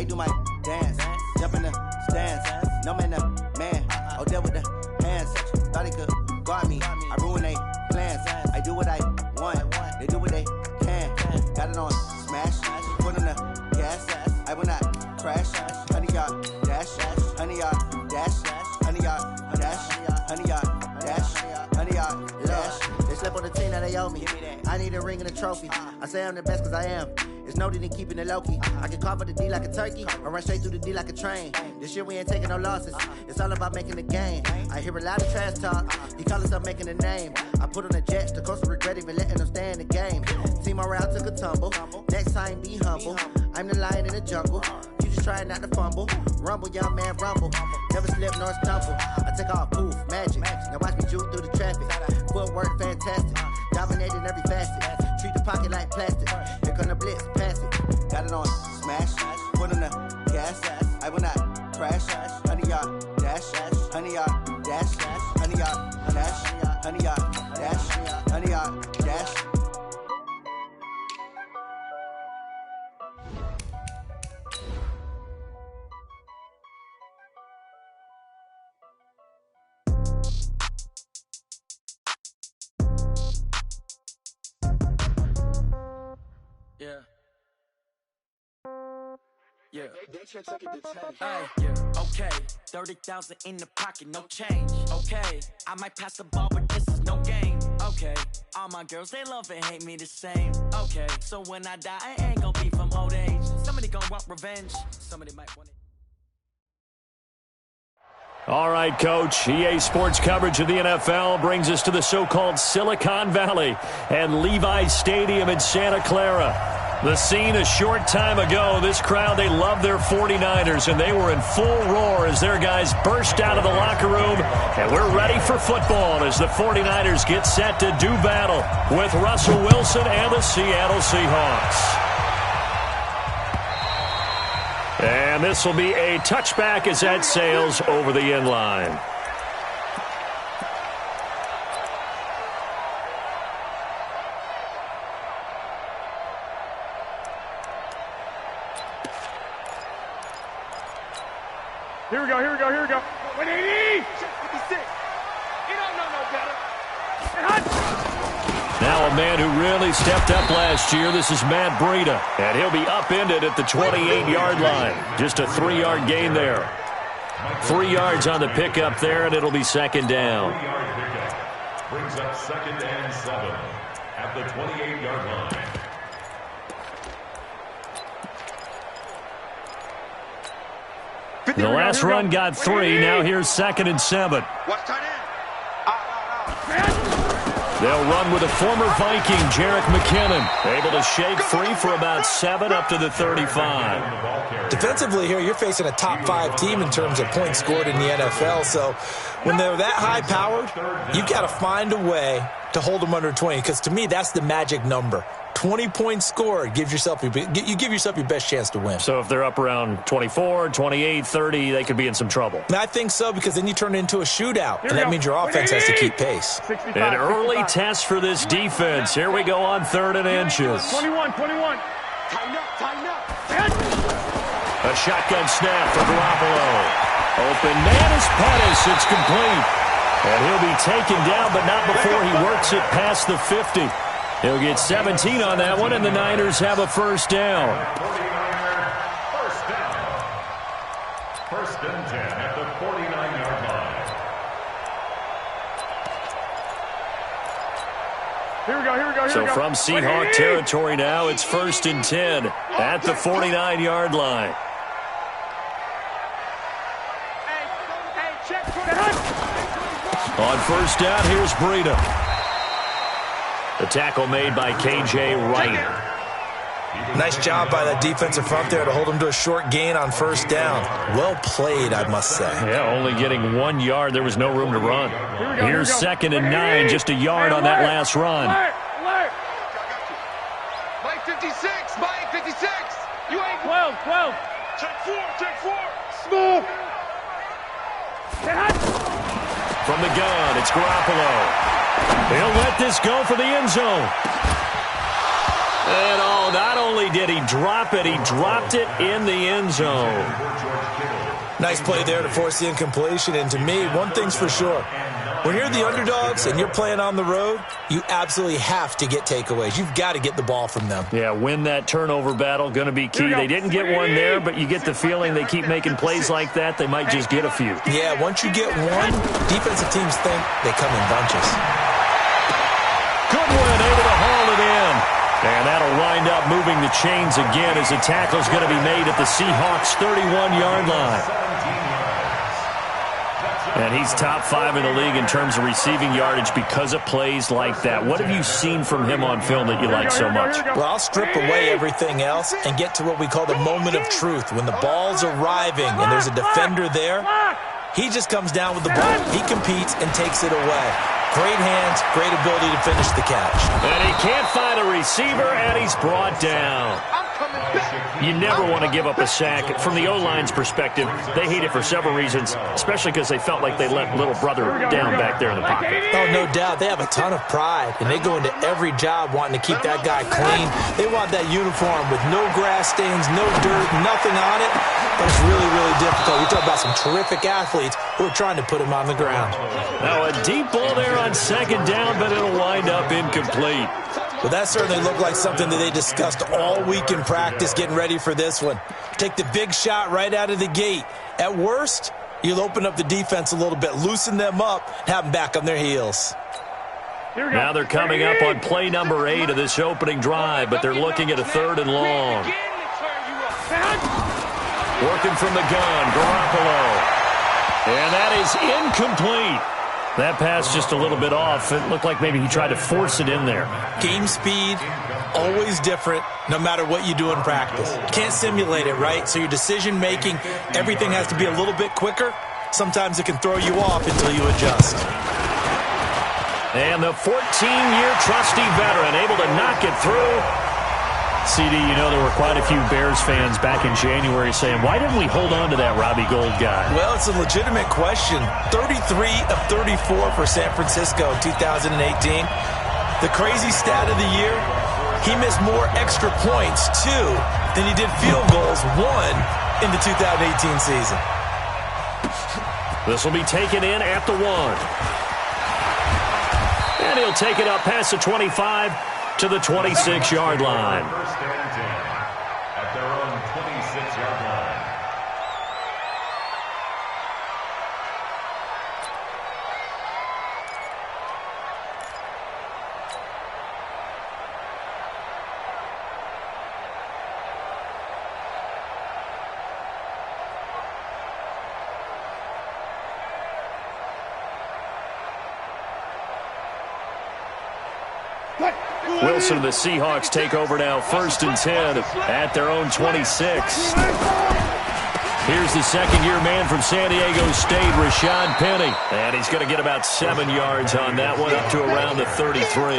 I do my dance. Jump in the stands. No man, the man. Oh, there with the hands. Thought he could guard me. I ruin they plans. I do what I want. They do what they can. Got it on smash. Put in the gas. I will not crash. 100-yard dash. 100-yard dash. 100-yard dash. 100-yard dash. 100-yard dash. They slept on the team that they owe me. I need a ring and a trophy. I say I'm the best cause I am. It's noted in keeping it low-key. I can carve for the D like a turkey, or run straight through the D like a train. This year we ain't taking no losses. It's all about making the game. I hear a lot of trash talk. He call himself making a name. I put on the Jets. The coach will regret even letting them stay in the game. Team morale took a tumble. Next time be humble. I'm the lion in the jungle. You just trying not to fumble. Rumble, young man, rumble. Never slip nor stumble. I take off, poof, magic. Now watch me juke through the traffic. Footwork fantastic. Dominating every facet. Treat the pocket like plastic. Here come the blitz, pass it. Got it on smash. Put on the gas. I will not crash. 100-yard dash. 100-yard dash. 100-yard dash. 100-yard dash. 100-yard dash. Yeah. Hey, yeah. Okay. 30,000 in the pocket, no change. Okay. I might pass the ball, but this is no game. Okay. All my girls, they love and hate me the same. Okay. So when I die, I ain't gonna be from old age. Somebody gonna want revenge. Somebody might want it. All right, Coach. EA Sports coverage of the NFL brings us to the so-called Silicon Valley and Levi's Stadium in Santa Clara. The scene a short time ago, this crowd, they love their 49ers, and they were in full roar as their guys burst out of the locker room. And we're ready for football as the 49ers get set to do battle with Russell Wilson and the Seattle Seahawks. And this will be a touchback as that sails over the end line. Here we go. 180! 56. You don't know no better. Now a man who really stepped up last year, this is Matt Breida. And he'll be upended at the 28-yard line. Just a 3-yard gain there. 3 yards on the pickup there, and it'll be second down. Brings up 2nd and 7 at the 28-yard line. The last run got 3. Now here's 2nd and 7. Watch tight end. They'll run with a former Viking, Jerick McKinnon. Able to shake free for about 7 up to the 35. Defensively here, you're facing a top 5 team in terms of points scored in the NFL. So when they're that high-powered, you got to find a way to hold them under 20. Because to me, that's the magic number. 20 points scored, you give yourself your best chance to win. So if they're up around 24, 28, 30, they could be in some trouble. I think so, because then you turn it into a shootout, and that means your offense has to keep pace. An early test for this defense. Here we go on 3rd and inches. 21. Tighten up. A shotgun snap for Garoppolo. Open man is Pettis. It's complete. And he'll be taken down, but not before he works it past the 50. He'll get 17 on that one, and the Niners have a first down. First and 10 at the 49-yard line. Here we go. So from Seahawk territory now, it's 1st and 10 at the 49-yard line. On first down, here's Breida. The tackle made by K.J. Wright. Nice job by that defensive front there to hold him to a short gain on first down. Well played, I must say. Yeah, only getting 1 yard. There was no room to run. Here's 2nd and 9, just a yard on that last run. Mike 56. You ain't 12. Check 4. Smooth. From the gun, it's Garoppolo. He'll let this go for the end zone. And not only did he drop it, he dropped it in the end zone. Nice play there to force the incompletion. And to me, one thing's for sure. When you're the underdogs and you're playing on the road, you absolutely have to get takeaways. You've got to get the ball from them. Yeah, win that turnover battle, going to be key. They didn't get one there, but you get the feeling they keep making plays like that, they might just get a few. Yeah, once you get one, defensive teams think they come in bunches. Goodwin able to haul it in. And that'll wind up moving the chains again as the tackle's going to be made at the Seahawks' 31-yard line. And he's top 5 in the league in terms of receiving yardage because of plays like that. What have you seen from him on film that you like so much? Well, I'll strip away everything else and get to what we call the moment of truth. When the ball's arriving and there's a defender there, he just comes down with the ball. He competes and takes it away. Great hands, great ability to finish the catch. And he can't find a receiver, and he's brought down. You never want to give up a sack. From the O-line's perspective, they hate it for several reasons, especially because they felt like they let little brother down back there in the pocket. Oh, no doubt. They have a ton of pride, and they go into every job wanting to keep that guy clean. They want that uniform with no grass stains, no dirt, nothing on it. That's really, really difficult. We talk about some terrific athletes who are trying to put him on the ground. Now a deep ball there on second down, but it'll wind up incomplete. Well, that certainly looked like something that they discussed all week in practice getting ready for this one. Take the big shot right out of the gate. At worst, you'll open up the defense a little bit, loosen them up, have them back on their heels. Now they're coming up on play number 8 of this opening drive, but they're looking at a 3rd and long. Working from the gun, Garoppolo. And that is incomplete. That pass just a little bit off. It looked like maybe he tried to force it in there. Game speed, always different, no matter what you do in practice. Can't simulate it, right? So your decision-making, everything has to be a little bit quicker. Sometimes it can throw you off until you adjust. And the 14-year trusty veteran able to knock it through. CD, you know there were quite a few Bears fans back in January saying, why didn't we hold on to that Robbie Gould guy? Well, it's a legitimate question. 33 of 34 for San Francisco in 2018. The crazy stat of the year, he missed more extra points, 2, than he did field goals, 1, in the 2018 season. This will be taken in at the 1. And he'll take it up past the 25 to the 26-yard line. First and 10 at their own 26-yard line. Wilson and the Seahawks take over now, 1st and 10 at their own 26. Here's the second-year man from San Diego State, Rashad Penny. And he's going to get about 7 yards on that one, up to around the 33.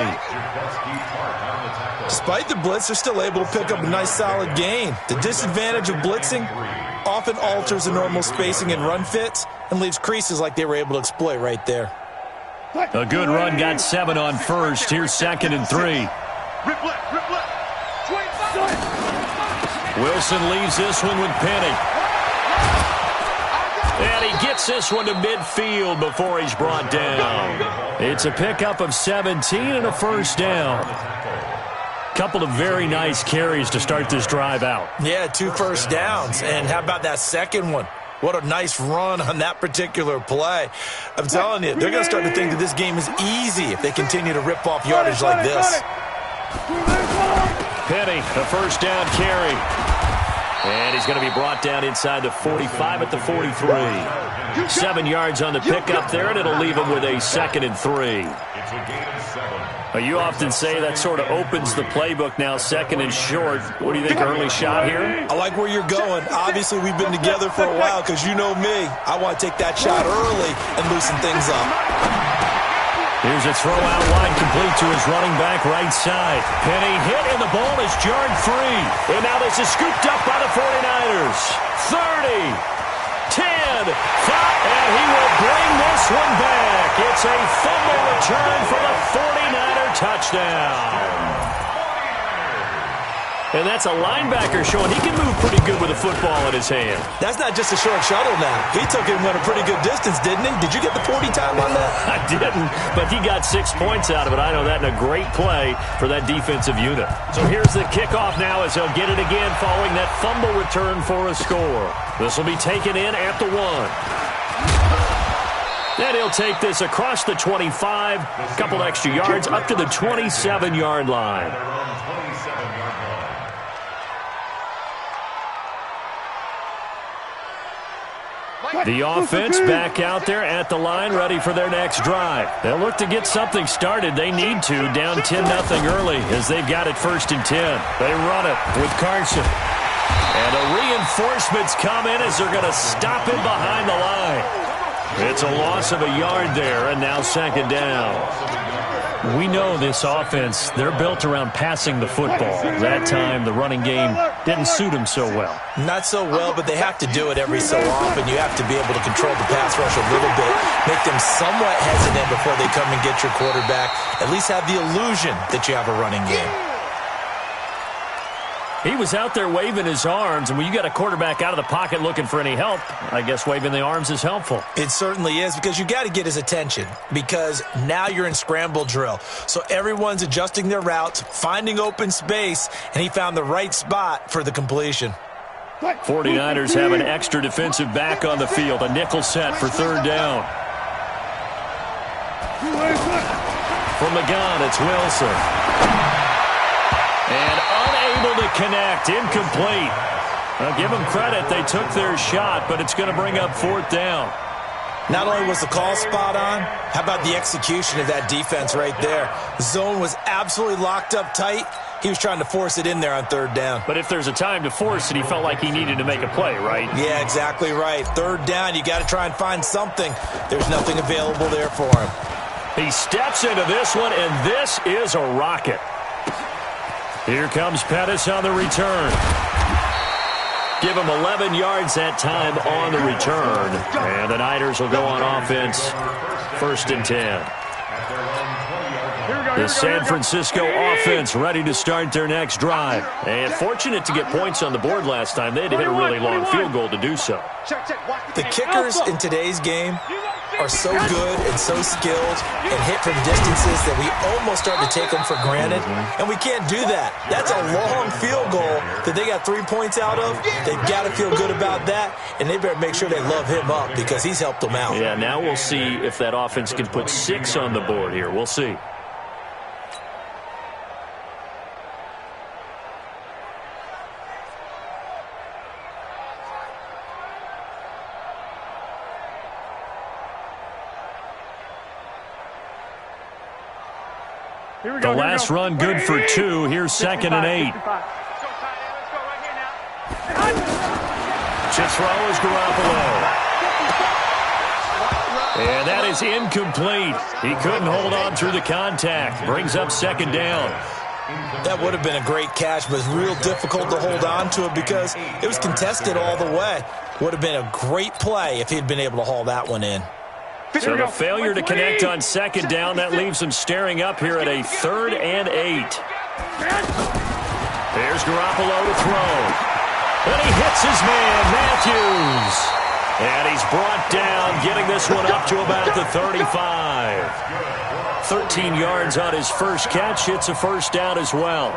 Despite the blitz, they're still able to pick up a nice, solid gain. The disadvantage of blitzing often alters the normal spacing and run fits and leaves creases like they were able to exploit right there. A good run, got 7 on first. Here's 2nd and 3. Wilson leaves this one with Penny. And he gets this one to midfield before he's brought down. It's a pickup of 17 and a first down. Couple of very nice carries to start this drive out. Yeah, 2 first downs. And how about that second one? What a nice run on that particular play. I'm telling you, they're going to start to think that this game is easy if they continue to rip off yardage like this. Penny, a first down carry. And he's going to be brought down inside the 45 at the 43. 7 yards on the pickup there, and it'll leave him with a 2nd and 3. It's a gain of 7. You often say that sort of opens the playbook now, 2nd and short. What do you think, early shot here? I like where you're going. Obviously, we've been together for a while because you know me. I want to take that shot early and loosen things up. Here's a throw out wide, complete to his running back right side. Penny hit, and the ball is jarred free. And now this is scooped up by the 49ers. 30, 10, 5, and he will bring this one back. It's a fumble return for the 49er touchdown. And that's a linebacker showing he can move pretty good with a football in his hand. That's not just a short shuttle now. He took it and went a pretty good distance, didn't he? Did you get the 40 time on that? I didn't, but he got 6 points out of it. I know that in a great play for that defensive unit. So here's the kickoff now as they'll get it again following that fumble return for a score. This will be taken in at the 1. And he'll take this across the 25, a couple extra yards, up to the 27-yard line. The offense back out there at the line, ready for their next drive. They'll look to get something started. They need to, down 10-0 early as they've got it 1st and 10. They run it with Carson. And a reinforcements come in as they're going to stop him behind the line. It's a loss of a yard there, and now 2nd down. We know this offense, they're built around passing the football. That time, the running game didn't suit them so well. Not so well, but they have to do it every so often. You have to be able to control the pass rush a little bit, make them somewhat hesitant before they come and get your quarterback. At least have the illusion that you have a running game. He was out there waving his arms, and when you got a quarterback out of the pocket looking for any help, I guess waving the arms is helpful. It certainly is, because you got to get his attention, because now you're in scramble drill. So everyone's adjusting their routes, finding open space, and he found the right spot for the completion. 49ers have an extra defensive back on the field, a nickel set for 3rd down. From the gun, it's Wilson. And unable to connect, incomplete. Now give them credit, they took their shot, but it's going to bring up 4th down. Not only was the call spot on, how about the execution of that defense right there? The zone was absolutely locked up tight. He was trying to force it in there on 3rd down. But if there's a time to force it, he felt like he needed to make a play, right? Yeah, exactly right. 3rd down, you got to try and find something. There's nothing available there for him. He steps into this one, and this is a rocket. Here comes Pettis on the return. Give him 11 yards that time on the return. And the Niners will go on offense, 1st and 10. The San Francisco offense ready to start their next drive. And fortunate to get points on the board last time. They had to hit a really long field goal to do so. The kickers in today's game are so good and so skilled and hit from distances that we almost start to take them for granted, and we can't do that. That's a long field goal that they got 3 points out of. They've got to feel good about that, and they better make sure they love him up because he's helped them out. Yeah, now we'll see if that offense can put 6 on the board here. We'll see. The last run good for 2. Here's 2nd and 8. To throw is Garoppolo. And that is incomplete. He couldn't hold on through the contact. Brings up 2nd down. That would have been a great catch, but it was real difficult to hold on to it because it was contested all the way. Would have been a great play if he'd been able to haul that one in. So the failure to connect on 2nd down, that leaves him staring up here at a 3rd and 8. There's Garoppolo to throw. And he hits his man, Matthews. And he's brought down, getting this one up to about the 35. 13 yards on his first catch. It's a 1st down as well.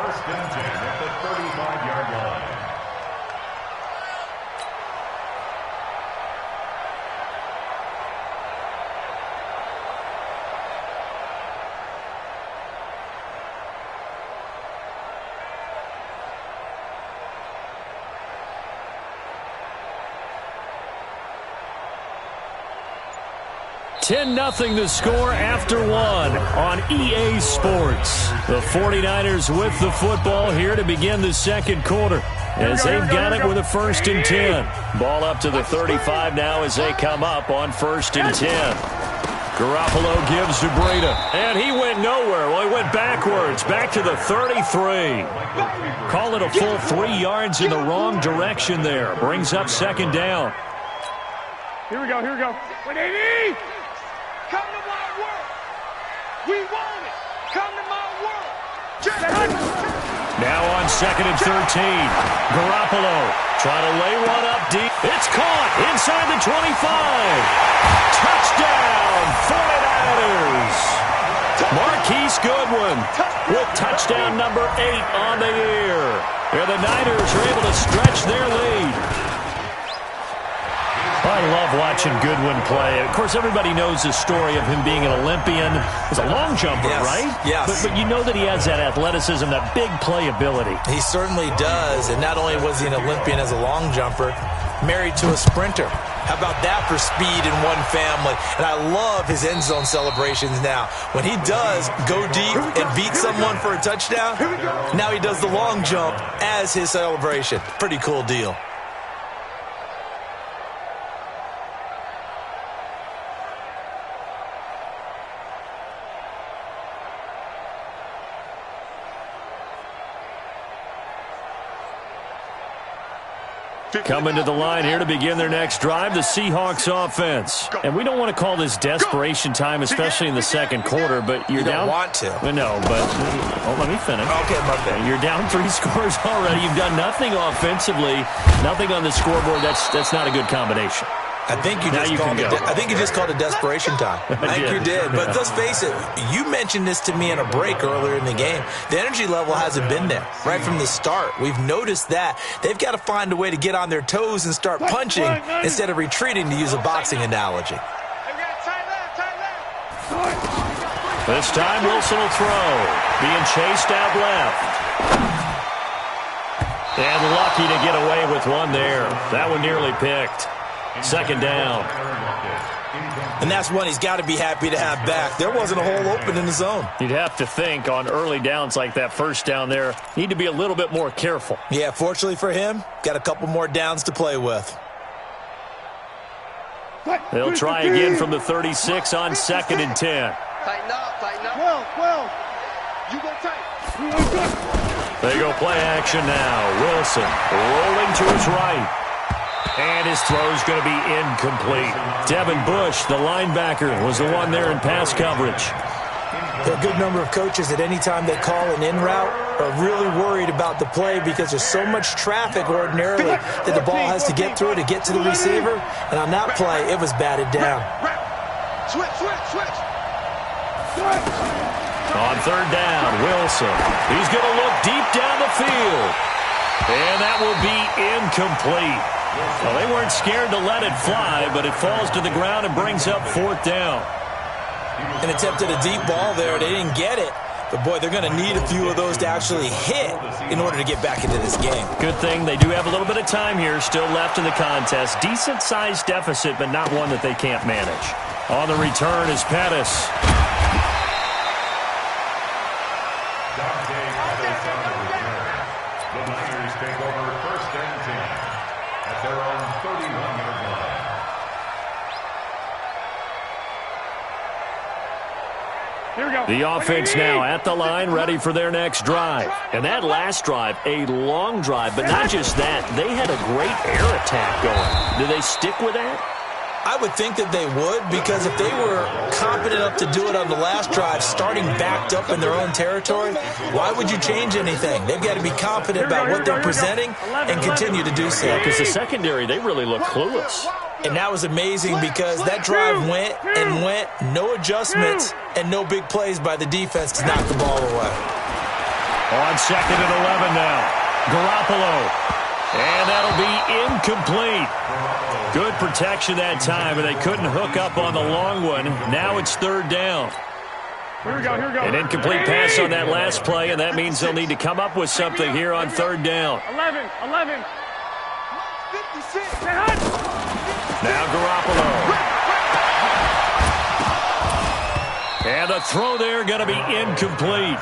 $10-0 the score after 1 on EA Sports. The 49ers with the football here to begin the 2nd quarter as they've got it with a 1st and 10. Ball up to the 35 now as they come up on 1st and 10. Garoppolo gives to Breida, and he went nowhere. Well, he went backwards, back to the 33. Call it a full 3 yards in the wrong direction there. Brings up 2nd down. Here we go, here we go. 180! Come to my world. We want it. Come to my world. Now on 2nd and 13. Garoppolo trying to lay one up deep. It's caught inside the 25. Touchdown, 49ers. Marquise Goodwin with touchdown number 8 on the year. And the Niners are able to stretch their lead. I love watching Goodwin play. Of course, everybody knows the story of him being an Olympian. He's a long jumper, right? Yes. But you know that he has that athleticism, that big playability. He certainly does. And not only was he an Olympian as a long jumper, married to a sprinter. How about that for speed in one family? And I love his end zone celebrations now. When he does go deep and beat someone for a touchdown, now he does the long jump as his celebration. Pretty cool deal. Coming to the line here to begin their next drive, the Seahawks offense. And we don't want to call this desperation time, especially in the second quarter, but you're down. You don't want to. No, but let me finish. Okay, my bad. You're down 3 scores already. You've done nothing offensively, nothing on the scoreboard. That's not a good combination. I think you just called it desperation time. I think you did. But let's face it, you mentioned this to me in a break earlier in the game. The energy level hasn't been there right from the start. We've noticed that. They've got to find a way to get on their toes and start punching instead of retreating, to use a boxing analogy. This time Wilson will throw. Being chased out left. And lucky to get away with one there. That one nearly picked. 2nd down. And that's one he's got to be happy to have back. There wasn't a hole open in the zone. You'd have to think on early downs like that, first down there, need to be a little bit more careful. Yeah, fortunately for him, got a couple more downs to play with. They'll try again from the 36 on 2nd and 10. Tighten up, tighten up. Well, you go tight. They go play action now. Wilson rolling to his right. And his throw's going to be incomplete. Devin Bush, the linebacker, was the one there in pass coverage. There are a good number of coaches at any time they call an in route are really worried about the play because there's so much traffic ordinarily that the ball has to get through to get to the receiver. And on that play, it was batted down. Switch. On 3rd down, Wilson. He's going to look deep down the field. And that will be incomplete. Well, they weren't scared to let it fly, but it falls to the ground and brings up 4th down. And attempted a deep ball there. They didn't get it. But, boy, they're going to need a few of those to actually hit in order to get back into this game. Good thing they do have a little bit of time here still left in the contest. Decent-sized deficit, but not one that they can't manage. On the return is Pettis. The Niners take over 1st and 10 at their own 31-yard line. Here we go. The offense now at the line, ready for their next drive. And that last drive, a long drive, but not just that. They had a great air attack going. Do they stick with that? I would think that they would, because if they were competent enough to do it on the last drive, starting backed up in their own territory, why would you change anything? They've got to be confident about what they're presenting and continue to do so. Because the secondary, they really look clueless. And that was amazing because that drive went, no adjustments, and no big plays by the defense to knock the ball away. On 2nd and 11 now, Garoppolo. And that'll be incomplete. Good protection that time, but they couldn't hook up on the long one. Now it's 3rd down. Here we go. An incomplete pass on that last play, and that means they'll need to come up with something here on 3rd down. 11. 56. Now Garoppolo. And the throw there going to be incomplete.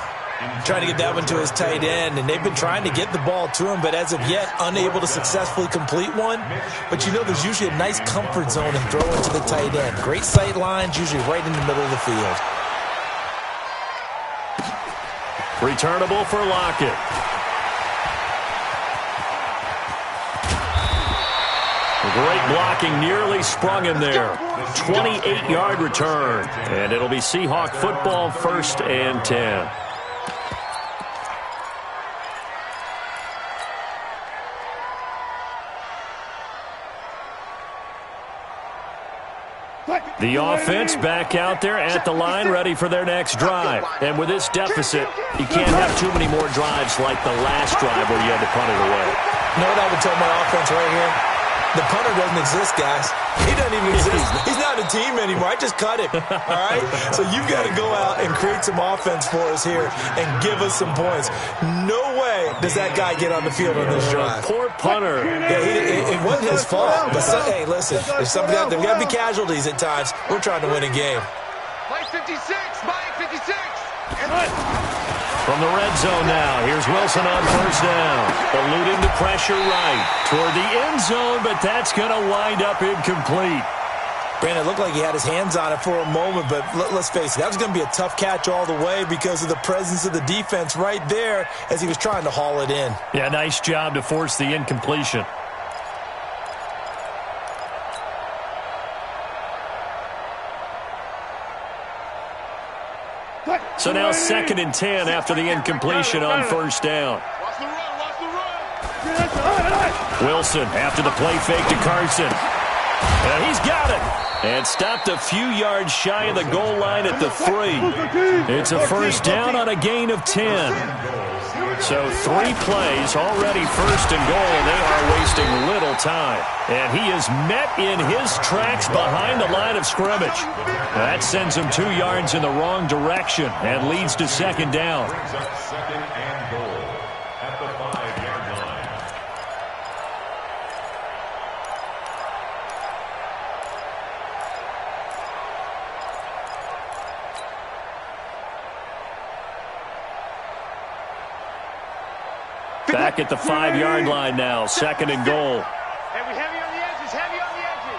Trying to get that one to his tight end, and they've been trying to get the ball to him, but as of yet, unable to successfully complete one. But you know there's usually a nice comfort zone in throwing to the tight end. Great sight lines, usually right in the middle of the field. Returnable for Lockett. Great blocking, nearly sprung him there. 28-yard return, and it'll be Seahawk football, 1st and 10. The offense back out there at the line, ready for their next drive. And with this deficit, you can't have too many more drives like the last drive where you had to punt it away. You know what I would tell my offense right here? The punter doesn't exist, guys. He doesn't even exist. He's not a team anymore. I just cut him, all right? So you've got to go out and create some offense for us here and give us some points. No way does that guy get on the field on this drive. Poor punter. Yeah, it wasn't his fault. But, hey, listen, there's something out there. We've got to be casualties at times. We're trying to win a game. Mike 56, Mike 56. From the red zone now, here's Wilson on first down. Eluding the pressure right toward the end zone, but that's going to wind up incomplete. Brandon, it looked like he had his hands on it for a moment, but let's face it, that was going to be a tough catch all the way because of the presence of the defense right there as he was trying to haul it in. Yeah, nice job to force the incompletion. So now 2nd and 10 after the incompletion on first down. Watch the run, watch the run. Wilson after the play fake to Carson. And he's got it. And stopped a few yards shy of the goal line at the 3. It's a first down on a gain of 10. So 3 plays already first and goal, and they are wasting little time. And he is met in his tracks behind the line of scrimmage. That sends him 2 yards in the wrong direction and leads to 2nd down. Brings up 2nd and goal at the 5-yard line. Back at the 5-yard line now, 2nd and goal. And we heavy on the edges, heavy on the edges.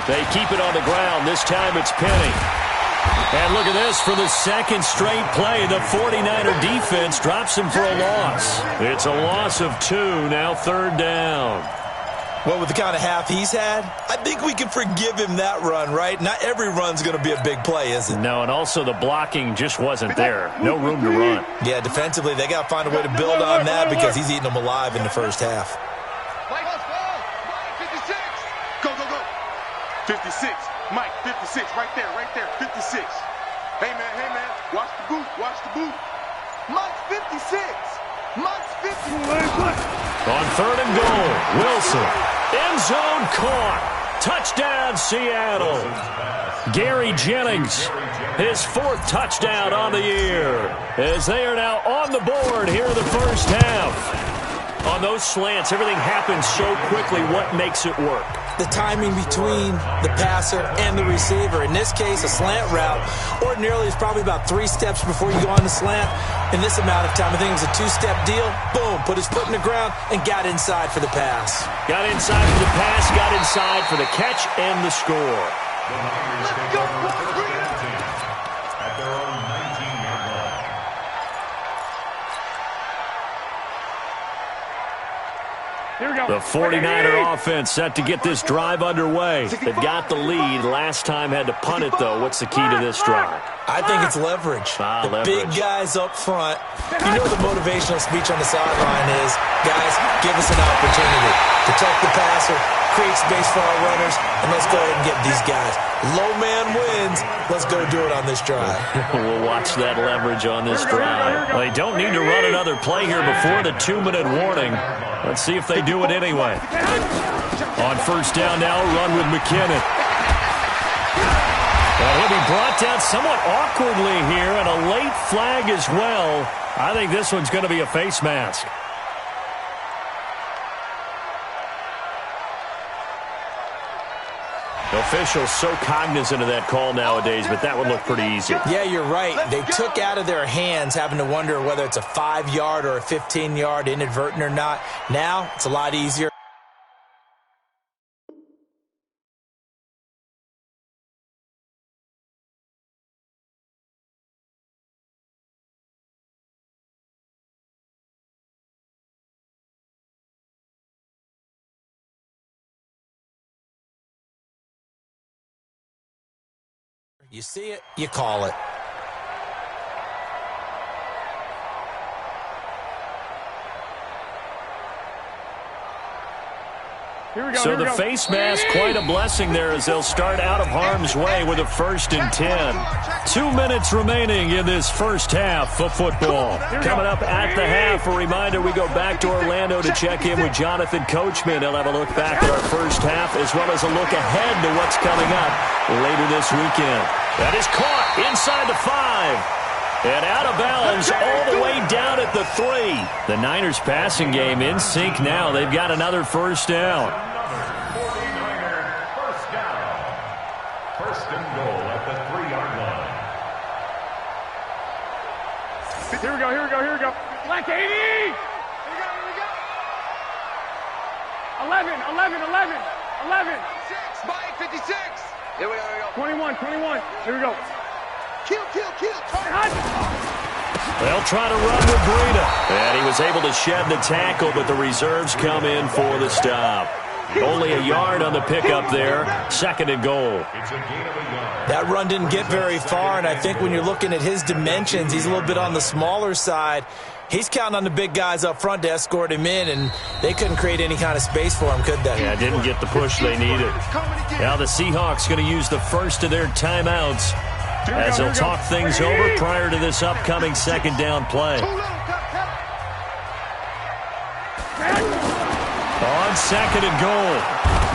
They keep it on the ground. This time it's Penny. And look at this. For the 2nd straight play, the 49er defense drops him for a loss. It's a loss of 2, now 3rd down. Well, with the kind of half he's had, I think we can forgive him that run, right? Not every run's going to be a big play, is it? No, and also the blocking just wasn't there. No room to run. Yeah, defensively, they got to find a way to build on that because he's eating them alive in the first half. Mike 56. Go, go, go. 56. Mike 56. Right there, 56. Hey, man. Watch the boot, watch the boot. Mike 56. Mike's 56. On 3rd and goal, Wilson. End zone caught. Touchdown, Seattle. Gary Jennings, his 4th touchdown on the year, as they are now on the board here in the first half. On those slants, everything happens so quickly. What makes it work? The timing between the passer and the receiver. In this case, a slant route ordinarily is probably about 3 steps before you go on the slant. In this amount of time, I think it was a 2-step deal. Boom, put his foot in the ground and got inside for the pass. Got inside for the pass, got inside for the catch and the score. Let's go, At their own 19-yard line. Here we go. The 49er offense set to get this drive underway. They've got the lead. Last time had to punt it, though. What's the key to this drive? I think it's leverage. The Leverage. big guys up front. You know the motivational speech on the sideline is, guys, give us an opportunity. Protect the passer, create space for our runners, and let's go ahead and get these guys. Low man wins. Let's go do it on this drive. We'll watch that leverage on this drive. Well, they don't need to run another play here before the 2-minute warning. Let's see if they do it anyway. On first down now, run with McKinnon. And he'll be brought down somewhat awkwardly here, and a late flag as well. I think this one's going to be a face mask. Officials so cognizant of that call nowadays, but that would look pretty easy. Yeah, you're right. They took out of their hands having to wonder whether it's a 5-yard or a 15-yard inadvertent or not. Now, it's a lot easier. You see it, you call it. So the face mask, quite a blessing there as they'll start out of harm's way with a 1st and 10. 2 minutes remaining in this first half of football. Coming up at the half, a reminder we go back to Orlando to check in with Jonathan Coachman. He'll have a look back at our first half as well as a look ahead to what's coming up later this weekend. That is caught inside the 5. And out of bounds all the way down at the 3. The Niners passing game in sync now. They've got another first down. 49ers first down. First and goal at the 3-yard line. Here we go. Black 80! Here we go. 11. Spike 56. Here we go. 21. Here we go. Kill. They'll try to run with Breida. And he was able to shed the tackle, but the reserves come in for the stop. Only a yard on the pickup there. 2nd and goal. It's a gain of a yard. That run didn't get very far, and I think when you're looking at his dimensions, he's a little bit on the smaller side. He's counting on the big guys up front to escort him in, and they couldn't create any kind of space for him, could they? Yeah, didn't get the push they needed. Now the Seahawks going to use the first of their timeouts as they'll talk things over prior to this upcoming 2nd down play. On 2nd and goal,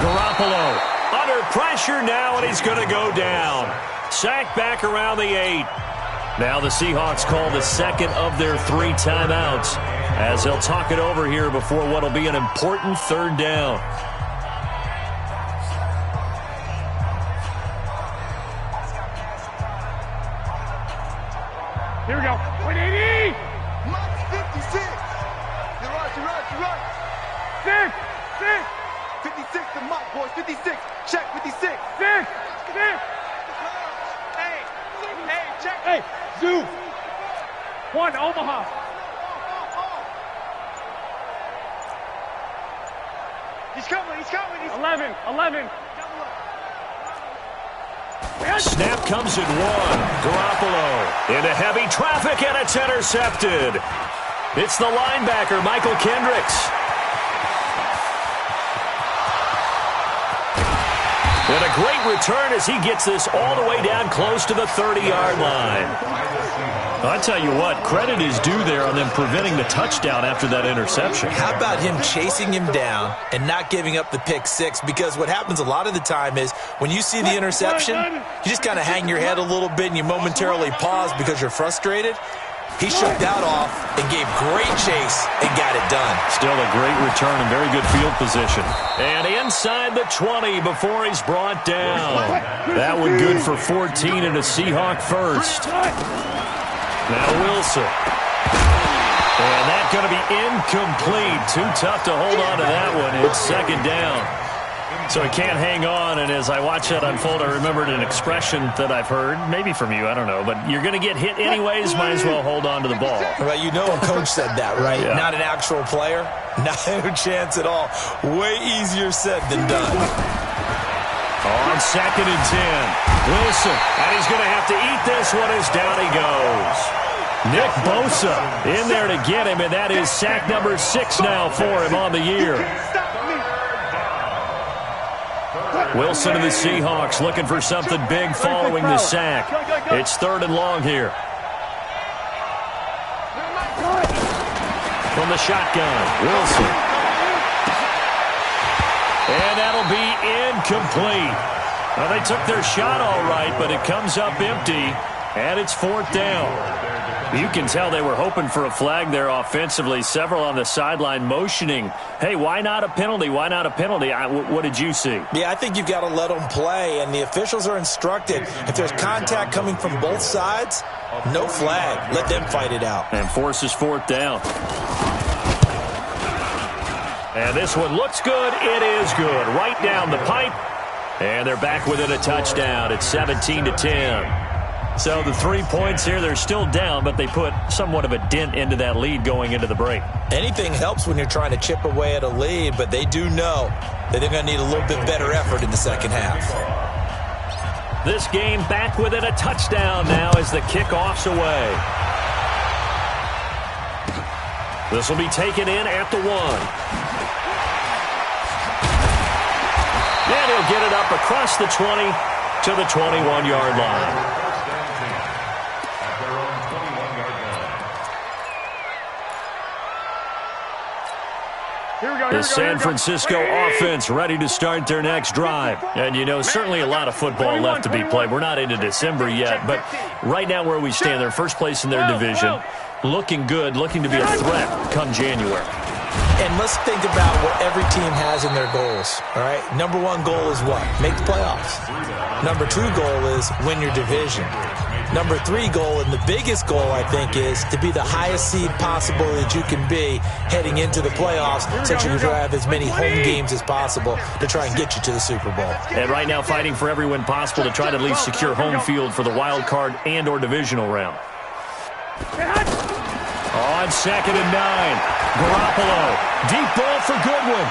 Garoppolo under pressure now, and he's going to go down. Sacked back around the 8. Now the Seahawks call the 2nd of their 3 timeouts as they'll talk it over here before what will be an important 3rd down. Here we go. 180! Mike 56. You run. 6. 56 to Mike, boys. 56. Check 56. 6. Hey, check. Hey, Zoo. 1, Omaha. He's coming. 11. Snap comes at 1. Garoppolo into heavy traffic, and it's intercepted. It's the linebacker, Michael Kendricks. And a great return as he gets this all the way down close to the 30-yard line. I tell you what, credit is due there on them preventing the touchdown after that interception. How about him chasing him down and not giving up the pick 6? Because what happens a lot of the time is when you see the interception, you just kind of hang your head a little bit and you momentarily pause because you're frustrated. He shook that off and gave great chase and got it done. Still a great return and very good field position. And inside the 20 before he's brought down. That one good for 14 and a Seahawk first. Now Wilson. And that's going to be incomplete. Too tough to hold on to that one. It's 2nd down. So he can't hang on, and as I watch that unfold, I remembered an expression that I've heard, maybe from you, I don't know, but you're going to get hit anyways, might as well hold on to the ball. Well, you know a coach said that, right? Yeah. Not an actual player. Not a chance at all. Way easier said than done. On 2nd and 10, Wilson, and he's going to have to eat this one as down he goes. Nick Bosa in there to get him, and that is sack number 6 now for him on the year. Wilson and the Seahawks looking for something big following the sack. It's 3rd and long here. From the shotgun, Wilson. And that'll be incomplete. Well, they took their shot all right, but it comes up empty, and it's 4th down. You can tell they were hoping for a flag there offensively. Several on the sideline motioning, hey, why not a penalty? Why not a penalty? What did you see? Yeah, I think you've got to let them play, and the officials are instructed. If there's contact coming from both sides, no flag. Let them fight it out. And forces 4th down. And this one looks good. It is good. Right down the pipe. And they're back within a touchdown. It's 17-10. So the 3 points here, they're still down, but they put somewhat of a dent into that lead going into the break. Anything helps when you're trying to chip away at a lead, but they do know that they're going to need a little bit better effort in the 2nd half. This game back within a touchdown now as the kickoff's away. This will be taken in at the 1. they'll get it up across the 20 to the 21-yard line. The San Francisco offense ready to start their next drive. And, you know, certainly a lot of football left to be played. We're not into December yet, but right now where we stand, they're first place in their division. Looking good, looking to be a threat come January. And let's think about what every team has in their goals, all right? Number one goal is what? Make the playoffs. Number two goal is win your division. Number three goal, and the biggest goal, I think, is to be the highest seed possible that you can be heading into the playoffs, so that you can have as many home games as possible to try and get you to the Super Bowl. And right now fighting for every win possible to try to at least secure home field for the wild card and or divisional round. On 2nd and 9, Garoppolo, deep ball for Goodwin.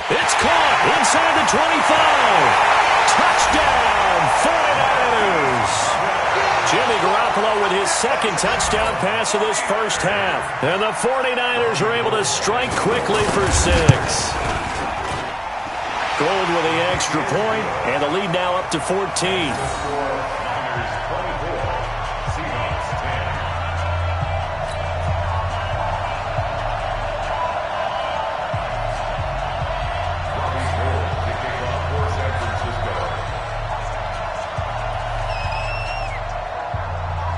It's caught inside the 25. Touchdown, 49ers. Jimmy Garoppolo with his second touchdown pass of this first half. And the 49ers are able to strike quickly for 6. Gold with the extra point, and the lead now up to 14.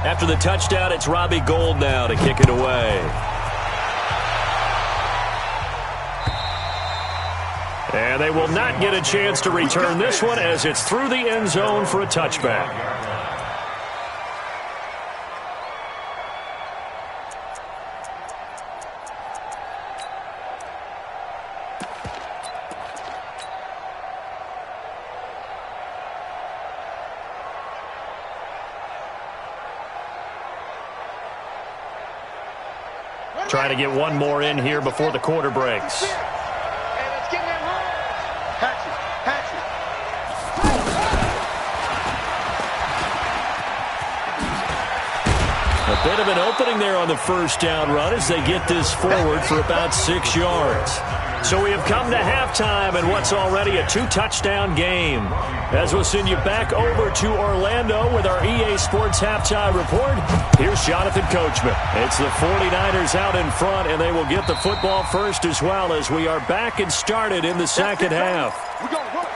After the touchdown, it's Robbie Gould now to kick it away. And they will not get a chance to return this one as it's through the end zone for a touchback. Trying to get one more in here before the quarter breaks. A bit of an opening there on the first down run as they get this forward for about 6 yards. So we have come to halftime and what's already a 2-touchdown game. As we'll send you back over to Orlando with our EA Sports Halftime Report, here's Jonathan Coachman. It's the 49ers out in front, and they will get the football first as well as we are back and started in the second half. We're going to work.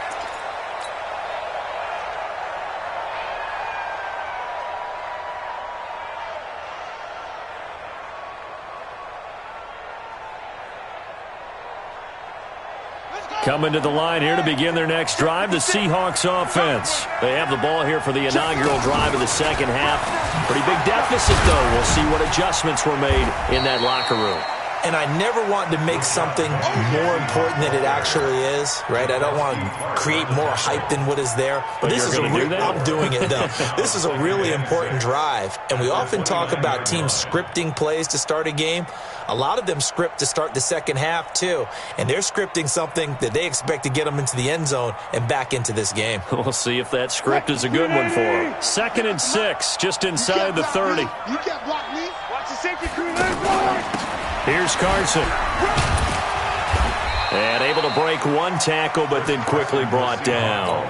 Coming to the line here to begin their next drive, the Seahawks offense. They have the ball here for the inaugural drive of the second half. Pretty big deficit, though. We'll see what adjustments were made in that locker room. And I never want to make something more important than it actually is, right? I don't want to create more hype than what is there. But this is I'm doing it, though. This is a really important drive. And we often talk about teams scripting plays to start a game. A lot of them script to start the second half, too. And they're scripting something that they expect to get them into the end zone and back into this game. We'll see if that script is a good one for them. 2nd and 6, just inside the 30. You can't block me. Watch the safety crew. Here's Carson. And able to break one tackle, but then quickly brought down.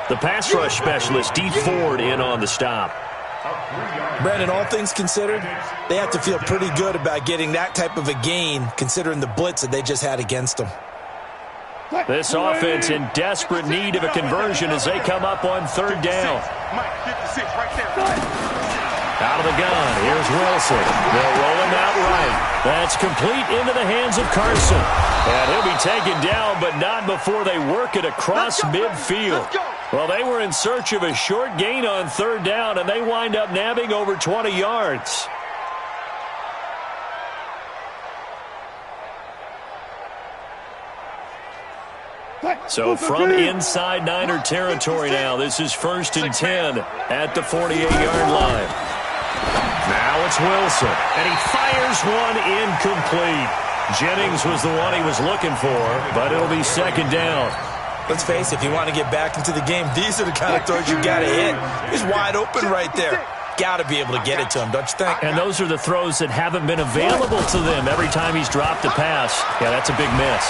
The pass rush specialist, D. Ford, in on the stop. Brandon, all things considered, they have to feel pretty good about getting that type of a gain, considering the blitz that they just had against them. This offense in desperate need of a conversion as they come up on 3rd down. Mike, 56 right there. Out of the gun, here's Wilson. They'll roll him out right. That's complete into the hands of Carson. And he'll be taken down, but not before they work it across midfield. Well, they were in search of a short gain on 3rd down, and they wind up nabbing over 20 yards. So from inside Niner territory now, this is 1st and 10 at the 48-yard line. Now it's Wilson, and he fires one incomplete. Jennings was the one he was looking for, but it'll be 2nd down. Let's face it, if you want to get back into the game, these are the kind of throws you got to hit. He's wide open right there. Got to be able to get it to him, don't you think? And those are the throws that haven't been available to them every time he's dropped a pass. Yeah, that's a big miss.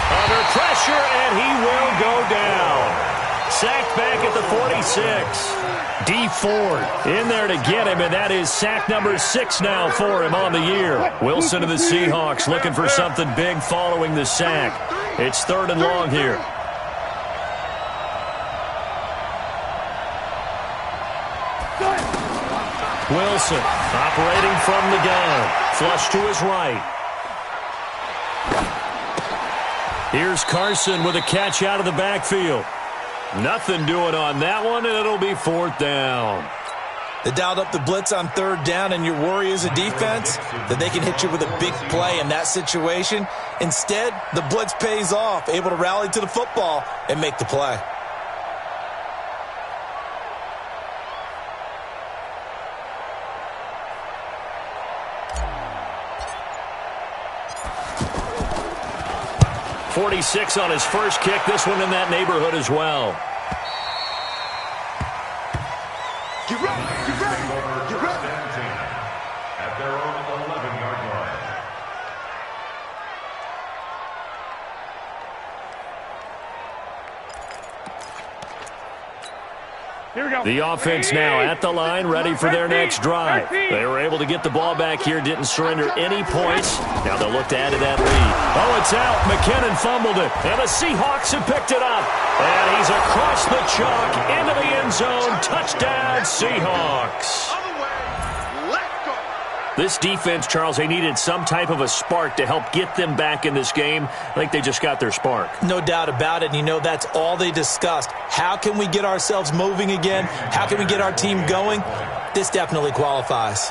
Under pressure, and he will go down. Sacked back at the 46. D Ford in there to get him, and that is sack number 6 now for him on the year. Wilson of the Seahawks looking for something big following the sack. It's 3rd and long here. Wilson operating from the gun. Flush to his right. Here's Carson with a catch out of the backfield. Nothing doing on that one, and it'll be 4th down. They dialed up the blitz on 3rd down, and your worry as a defense that they can hit you with a big play in that situation. Instead, the blitz pays off, able to rally to the football and make the play. .46 on his first kick. This one in that neighborhood as well. Get ready, get ready, get ready. At their own 11-yard line. Here we go. The offense now at the line, ready for their next drive. They were able to get the ball back here, didn't surrender any points. Now they'll look to add to that lead. Oh, it's out. McKinnon fumbled it, and the Seahawks have picked it up. And he's across the chalk into the end zone. Touchdown, Seahawks. Other way, let's go. This defense, Charles, they needed some type of a spark to help get them back in this game. I think they just got their spark. No doubt about it. And, you know, that's all they discussed. How can we get ourselves moving again? How can we get our team going? This definitely qualifies.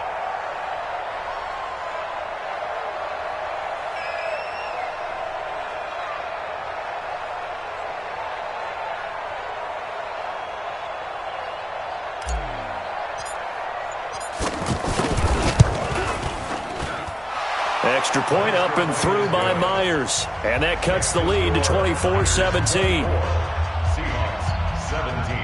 Extra point up and through by Myers. And that cuts the lead to 24-17. Seahawks 17.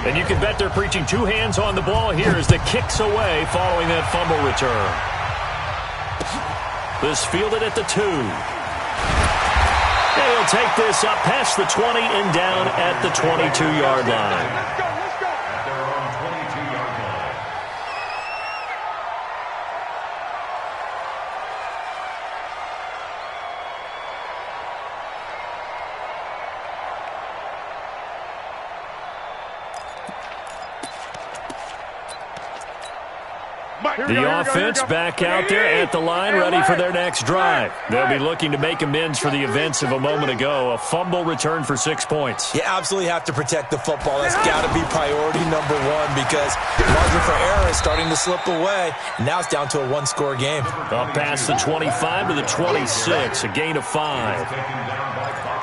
And you can bet they're preaching 2 hands on the ball here as the kick's away following that fumble return. This fielded at the 2. And he'll take this up past the 20 and down at the 22-yard line. Let's go, let's go. At their own 22-yard line. The offense back out there at the line, ready for their next drive. They'll be looking to make amends for the events of a moment ago. A fumble return for 6 points. You absolutely have to protect the football. That's got to be priority number 1 because margin for error is starting to slip away. And now it's down to a 1-score game. Up past the 25 to the 26, a gain of 5.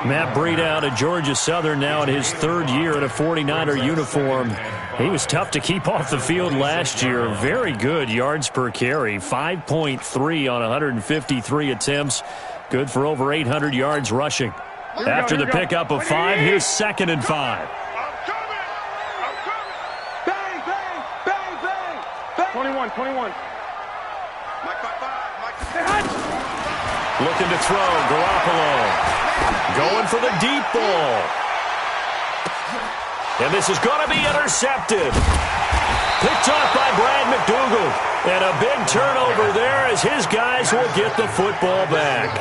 Matt Breida out of Georgia Southern now in his 3rd year in a 49er uniform. He was tough to keep off the field last year. Very good yards per carry, 5.3 on 153 attempts. Good for over 800 yards rushing. After the pickup of 5, here's 2nd and 5. I'm coming. Bang, bang, bang, bang, bang. 21. Mike 5-5, Mike. Looking to throw, Garoppolo. Going for the deep ball. And this is going to be intercepted. Picked off by Brad McDougal. And a big turnover there as his guys will get the football back.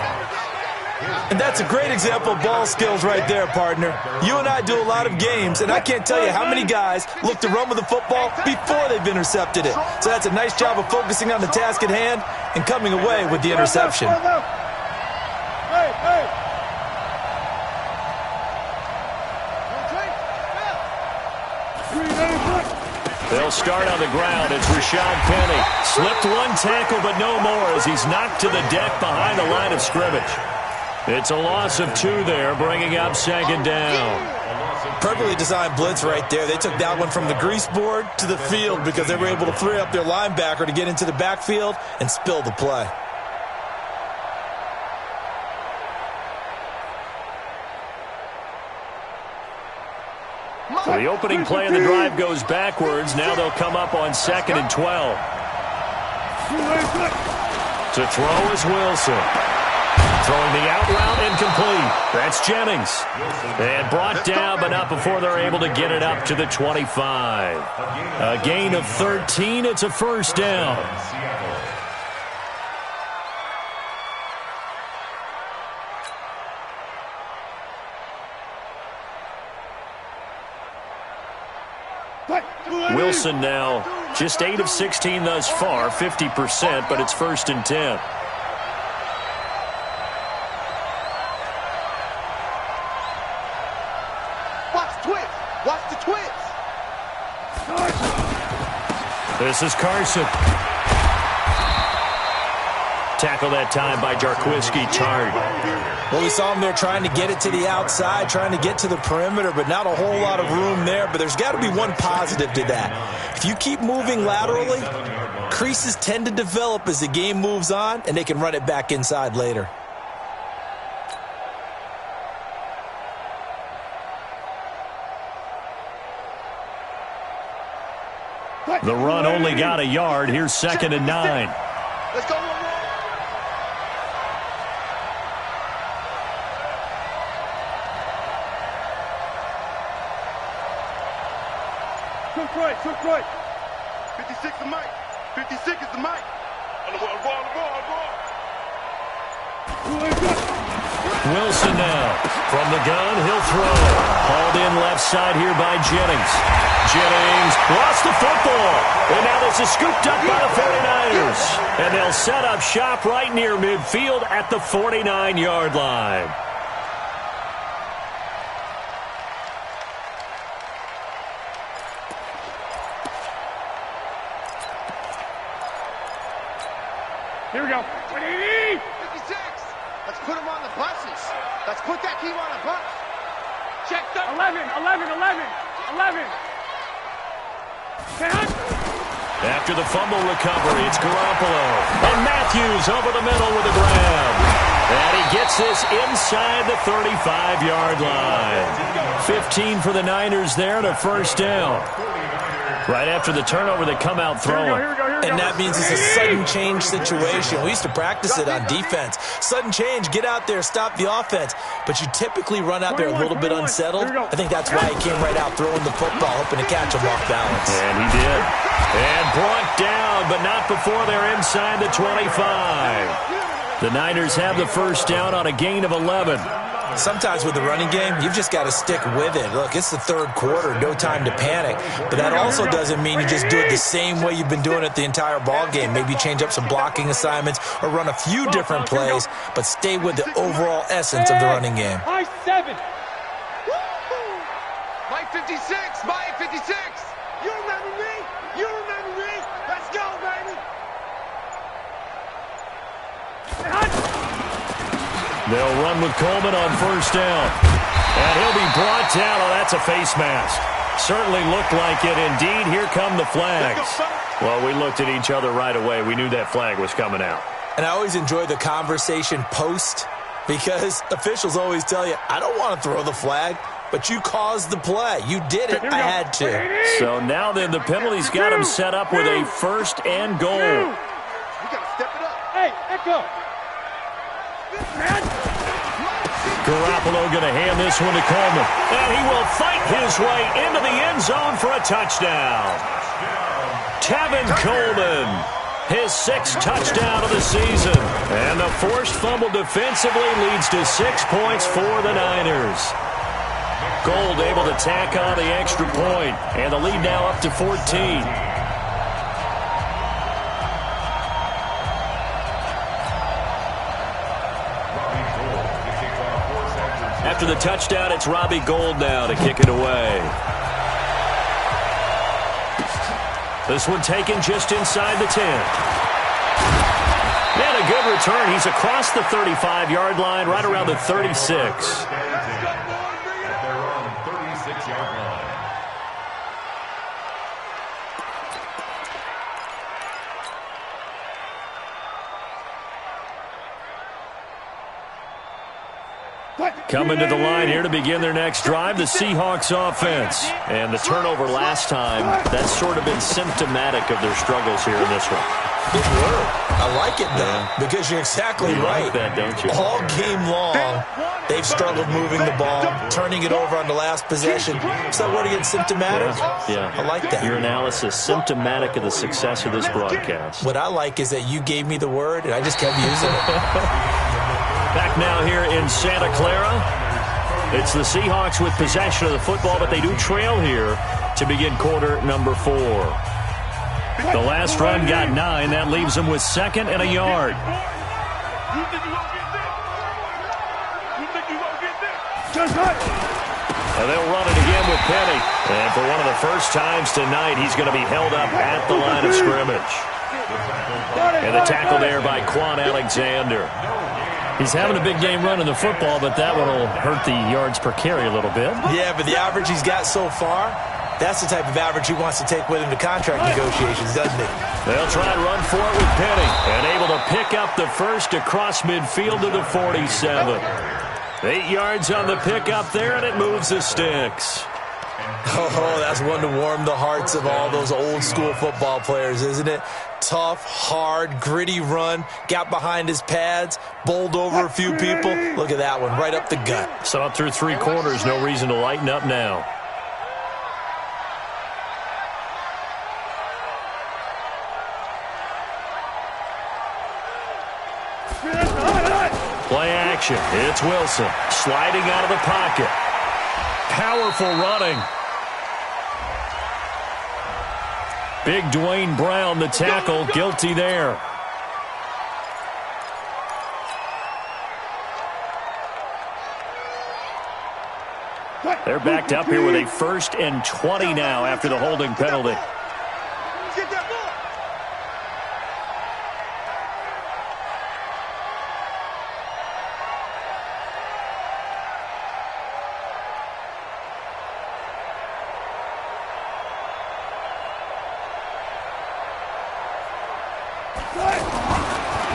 And that's a great example of ball skills right there, partner. You and I do a lot of games, and I can't tell you how many guys look to run with the football before they've intercepted it. So that's a nice job of focusing on the task at hand and coming away with the interception. Hey. They'll start on the ground. It's Rashad Penny. Slipped one tackle, but no more as he's knocked to the deck behind the line of scrimmage. It's a loss of 2 there, bringing up 2nd down. Perfectly designed blitz right there. They took that one from the grease board to the field because they were able to free up their linebacker to get into the backfield and spill the play. The opening play of the drive goes backwards. Now they'll come up on 2nd and 12. To throw is Wilson. Throwing the out route incomplete. That's Jennings. And brought down, but not before they're able to get it up to the 25. A gain of 13. It's a first down. Wilson now just 8 of 16 thus far, 50%, but it's 1st and 10. Watch the twist. This is Carson. Tackle that time by Jarquiski Tart. Well, we saw him there trying to get it to the outside, trying to get to the perimeter, but not a whole lot of room there. But there's got to be one positive to that. If you keep moving laterally, creases tend to develop as the game moves on, and they can run it back inside later. The run only got a yard. Here's 2nd and 9. Let's go. Took right. 56 is Mike. 56 is the Mike. On the ball. Wilson now. From the gun, he'll throw. Hauled in left side here by Jennings. Jennings lost the football. And now this is scooped up by the 49ers. And they'll set up shop right near midfield at the 49-yard line. Here we go. 56. Let's put him on the buses. Let's put that team on a bus. Check the 11. After the fumble recovery, it's Garoppolo. And Matthews over the middle with a grab. And he gets this inside the 35-yard line. 15 for the Niners there and a first down. Right after the turnover, they come out throwing. And that means it's a sudden change situation. We used to practice it on defense. Sudden change, get out there, stop the offense. But you typically run out there a little bit unsettled. I think that's why he came right out throwing the football, hoping to catch him off balance. And he did. And brought down, but not before they're inside the 25. The Niners have the first down on a gain of 11. Sometimes with the running game, you've just got to stick with it. Look, it's the third quarter, no time to panic. But that also doesn't mean you just do it the same way you've been doing it the entire ball game. Maybe change up some blocking assignments or run a few different plays, but stay with the overall essence of the running game. Mike 7. Mike 56. Mike 56. You remember me? Let's go, baby. They'll run with Coleman on first down. And he'll be brought down. Oh, that's a face mask. Certainly looked like it. Indeed, here come the flags. Well, we looked at each other right away. We knew that flag was coming out. And I always enjoy the conversation post because officials always tell you, I don't want to throw the flag, but you caused the play. You did it. I had to. So now then the penalty's got him set up with a first and goal. We got to step it up. Hey, Echo. Garoppolo going to hand this one to Coleman. And he will fight his way into the end zone for a touchdown. Tevin Coleman, his 6th touchdown of the season. And the forced fumble defensively leads to 6 points for the Niners. Gold able to tack on the extra point. And the lead now up to 14. After the touchdown, it's Robbie Gould now to kick it away. This one taken just inside the 10. And a good return. He's across the 35-yard line, right around the 36. Coming to the line here to begin their next drive, the Seahawks offense. And the turnover last time, that's sort of been symptomatic of their struggles here in this one. Good word. I like it, though, because you're exactly right. Like that, don't you? All game long, they've struggled moving the ball, turning it over on the last possession. Is that word again, symptomatic? Yeah. I like that. Your analysis, symptomatic of the success of this broadcast. What I like is that you gave me the word, and I just kept using it. Back now here in Santa Clara. It's the Seahawks with possession of the football, but they do trail here to begin quarter number 4. The last run got 9. That leaves them with 2nd and a yard. And they'll run it again with Penny. And for one of the first times tonight, he's going to be held up at the line of scrimmage. And the tackle there by Quan Alexander. He's having a big game running the football, but that one will hurt the yards per carry a little bit. Yeah, but the average he's got so far, that's the type of average he wants to take with him to contract negotiations, doesn't he? They'll try and run for it with Penny. And able to pick up the first across midfield to the 47. 8 yards on the pickup there, and it moves the sticks. Oh, that's one to warm the hearts of all those old-school football players, isn't it? Tough, hard, gritty run, got behind his pads, bowled over a few people. Look at that one, right up the gut. Saw it through 3 quarters, no reason to lighten up now. Play action. It's Wilson sliding out of the pocket. Powerful running. Big Dwayne Brown, the tackle, guilty there. They're backed up here with a 1st and 20 now after the holding penalty.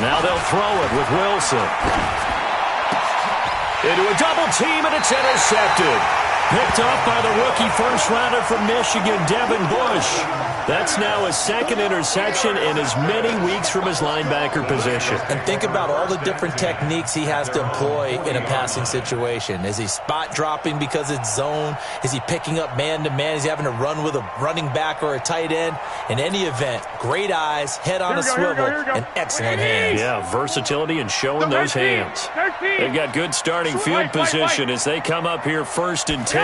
Now they'll throw it with Wilson. Into a double team, and it's intercepted. Picked off by the rookie first-rounder from Michigan, Devin Bush. That's now his 2nd interception in as many weeks from his linebacker position. And think about all the different techniques he has to employ in a passing situation. Is he spot dropping because it's zone? Is he picking up man-to-man? Is he having to run with a running back or a tight end? In any event, great eyes, head on a swivel, and excellent hands. Yeah, versatility and showing those hands. They've got good starting field position as they come up here 1st and 10.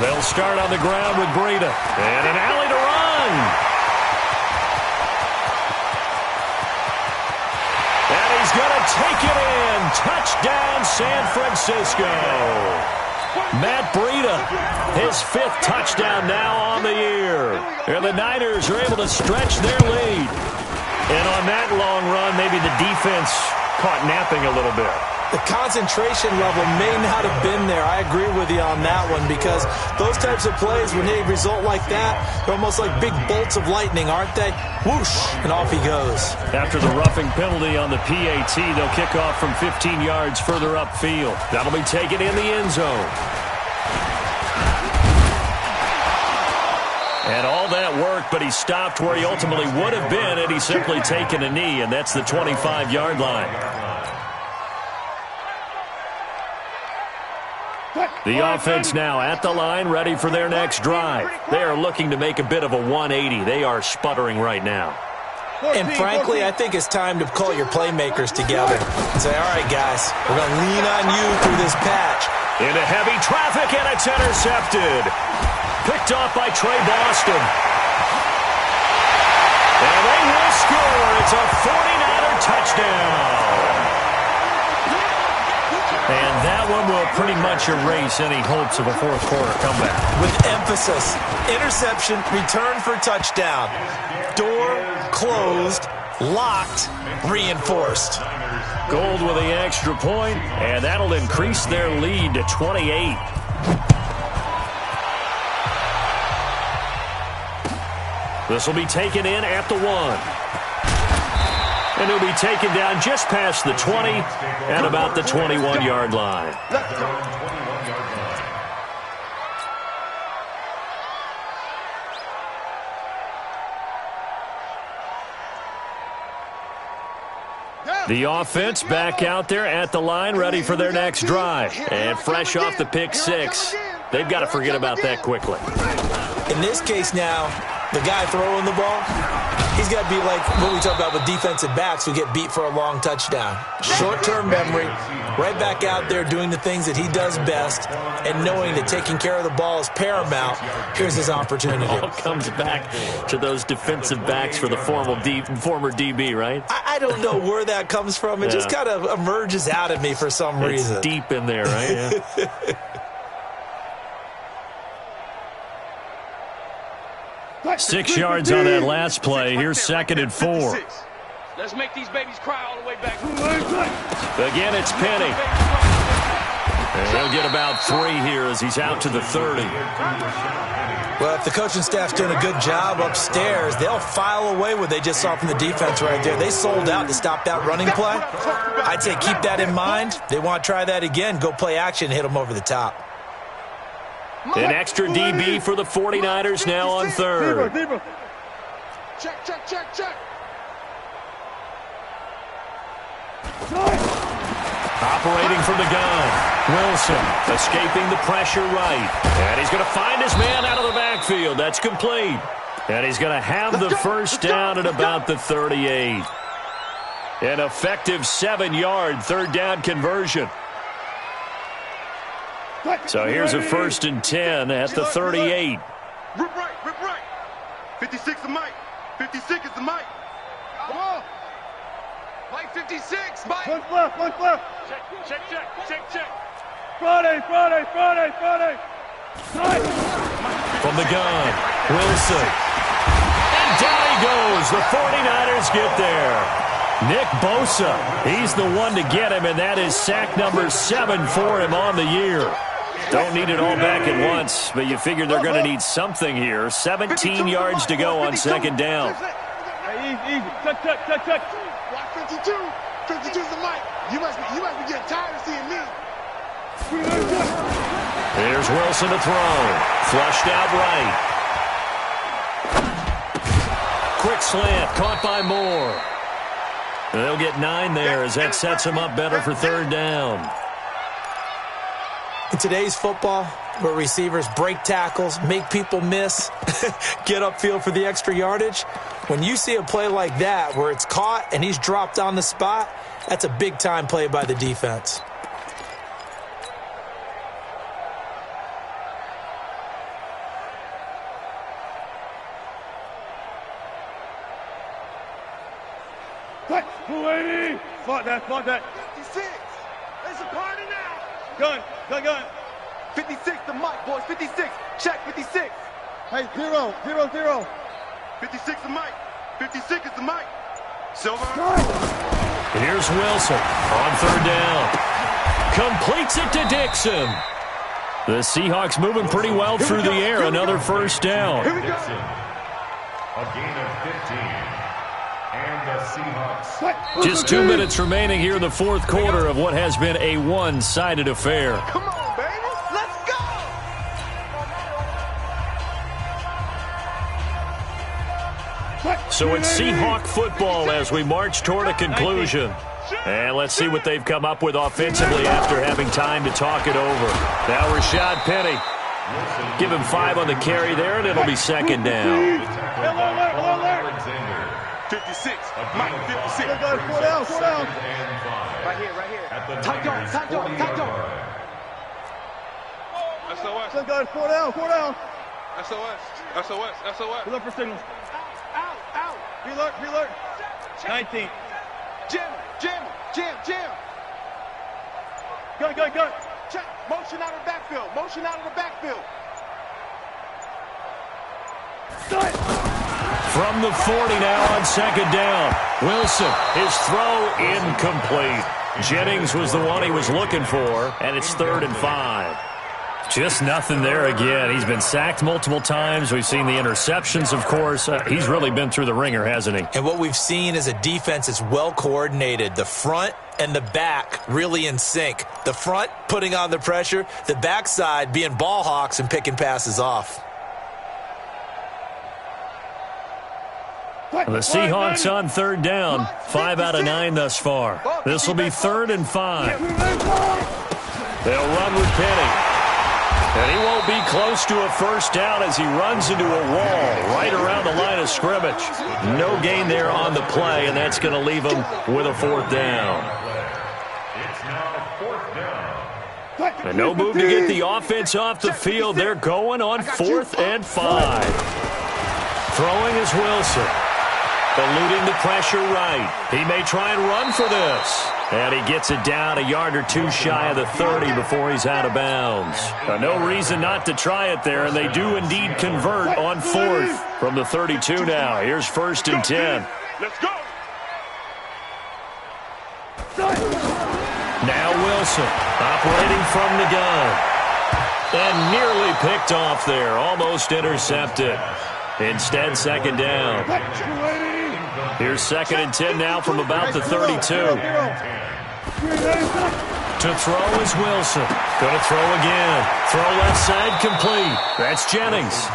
They'll start on the ground with Breida. And an alley to run. And he's going to take it in. Touchdown, San Francisco. Matt Breida, his 5th touchdown now on the year. And the Niners are able to stretch their lead. And on that long run, maybe the defense caught napping a little bit. The concentration level may not have been there. I agree with you on that one, because those types of plays, when they result like that, they're almost like big bolts of lightning, aren't they? Whoosh, and off he goes. After the roughing penalty on the PAT, they'll kick off from 15 yards further upfield. That'll be taken in the end zone. And all that work, but he stopped where he ultimately would have been had he simply taken a knee, and that's the 25-yard line. The offense now at the line, ready for their next drive. They are looking to make a bit of a 180. They are sputtering right now. And frankly, I think it's time to call your playmakers together and say, all right, guys, we're going to lean on you through this patch. Into heavy traffic, and it's intercepted. Picked off by Trey Boston. And they will score. It's a 49er touchdown. And that one will pretty much erase any hopes of a 4th quarter comeback. With emphasis, interception, return for touchdown. Door closed, locked, reinforced. Gold with the extra point, and that'll increase their lead to 28. This will be taken in at the 1. And he'll be taken down just past the 20 at about the 21-yard line. The offense back out there at the line, ready for their next drive. And fresh off the pick six, they've got to forget about that quickly. In this case now, the guy throwing the ball, he's got to be like what we talk about with defensive backs who get beat for a long touchdown. Short-term memory, right back out there doing the things that he does best, and knowing that taking care of the ball is paramount. Here's his opportunity. It all comes back to those defensive backs for the former DB, right? I don't know where that comes from. It just kind of emerges out of me for some reason. It's deep in there, right? Yeah. 6 yards on that last play. Here's 2nd and 4. Let's make these babies cry all the way back. Again, it's Penny. And he'll get about 3 here as he's out to the 30. Well, if the coaching staff's doing a good job upstairs, they'll file away what they just saw from the defense right there. They sold out to stop that running play. I'd say keep that in mind. They want to try that again. Go play action and hit them over the top. An extra DB for the 49ers now on 3rd. Check. Operating from the gun. Wilson escaping the pressure right. And he's going to find his man out of the backfield. That's complete. And he's going to have the first down at about the 38. An effective 7-yard 3rd down conversion. So here's a 1st and 10 at the 38. Rip right. 56 is Mike. 56 is the Mike. Come on. Mike 56, Mike. One left. Check. Friday. From the gun, Wilson. And down he goes. The 49ers get there. Nick Bosa, he's the one to get him, and that is sack number 7 for him on the year. Don't need it all back at once, but you figure they're going to need something here. 17 yards to go on 2nd down. Easy. Touch. Watch 52. 52's the Mike. You must be getting tired of seeing me. There's Wilson to throw. Flushed out right. Quick slant, caught by Moore. They'll get 9 there as that sets them up better for 3rd down. In today's football, where receivers break tackles, make people miss, get upfield for the extra yardage, when you see a play like that where it's caught and he's dropped on the spot, that's a big-time play by the defense. Touch. 280. Fought that. 56. It's a party now. Gun. 56 the Mike, boys. 56. Check 56. Hey, 0. 56 the Mike. 56 is the Mike. Silver. Here's Wilson on 3rd down. Completes it to Dixon. The Seahawks moving pretty well through the air. Another 1st down. Here we go. A gain of 15. And the Seahawks. Just 2 minutes remaining here in the 4th quarter of what has been a one-sided affair. Come on, baby. Let's go. So it's Seahawk football as we march toward a conclusion. And let's see what they've come up with offensively after having time to talk it over. Now Rashad Penny. Give him 5 on the carry there, and it'll be 2nd down. 56. Mike, 56. Four down. Right here. Tight dog. SOS. Four down. SOS. Look for signals. Out. Pre-alert. 19. Jam. Go. Check. Motion out of the backfield. From the 40 now on 2nd down. Wilson, his throw incomplete. Jennings was the one he was looking for, and it's 3rd and 5. Just nothing there again. He's been sacked multiple times. We've seen the interceptions, of course. He's really been through the ringer, hasn't he? And what we've seen is a defense that's well coordinated. The front and the back really in sync. The front putting on the pressure, the backside being ball hawks and picking passes off. The Seahawks on third down, 5 out of 9 thus far. This will be 3rd and 5. They'll run with Penny. And he won't be close to a first down as he runs into a wall right around the line of scrimmage. No gain there on the play, and that's going to leave him with a 4th down. It's now 4th down. And no move to get the offense off the field. They're going on 4th and 5. Throwing is Wilson. Eluding the pressure right. He may try and run for this. And he gets it down a yard or two shy of the 30 before he's out of bounds. No reason not to try it there, and they do indeed convert on 4th from the 32 now. Here's 1st and 10. Let's go. Now Wilson operating from the gun. And nearly picked off there. Almost intercepted. Instead, 2nd down. Here's 2nd and 10 now from about the 32. To throw is Wilson. Going to throw again. Throw left side complete. That's Jennings.